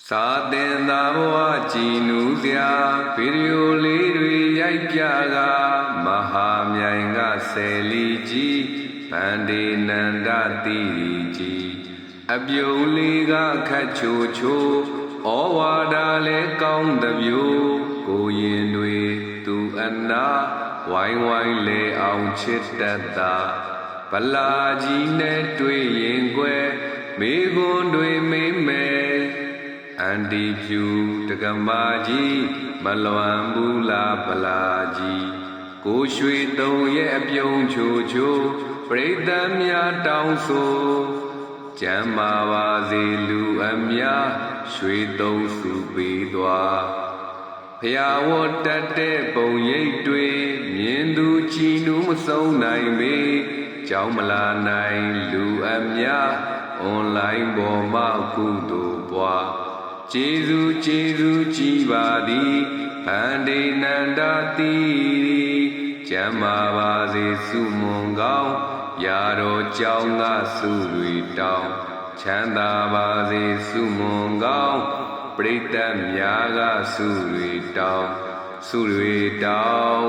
စာတင်သာဘဝကြည်နူးစရာဗီဒီယိုလေးတွေရိုက်ပြကမဟာမြိုင်ကဆယ်လီကြီးဗန္ဒီနန္ဒတိကြီးအပြုံးလေးကခတ်ချိုချိုဩဝါဒလည်းကောင်းသမျိုးကိုရင်တွေသူအနာဝိုင်းဝိုင်းလေအောင်ချစ်တတ်တာဗလာကြီးနဲ့တွေ့ရင်ကွယ်မိကွန်းတွေမိမယ်အန်ဒီဖြူတကမာကြီးမလွန်ဘူးလားဗလာကြီးကိုရွှေတုံရဲ့အပြုံးချိုချိုပရိသတ်များတောင်းဆိုကျမ်းမာပါစေလူအများရွှေတုံးစုပေးသွားဖျားဝတ်တတ်တဲ့ပုံရိပ်တွေမြင်သူချီနူးမဆုံးနိုင်ပေကြောင်းမလာနိုင်လူအများအွန်လိုင်းပေါ်မှာကုသိုလ်ပွားကျေးဇူးကြည်ပါသည်ဗန္ဒီနန္ဒတိကျမ်းမာပါစေစုမွန်ကောင်းရာတော်ကြောင်းကစုတွေတောင်းချမ်းသာပါစေစုမွန်ကောင်းပရိသတ်များကစုတွေတောင်းစုတွေတောင်း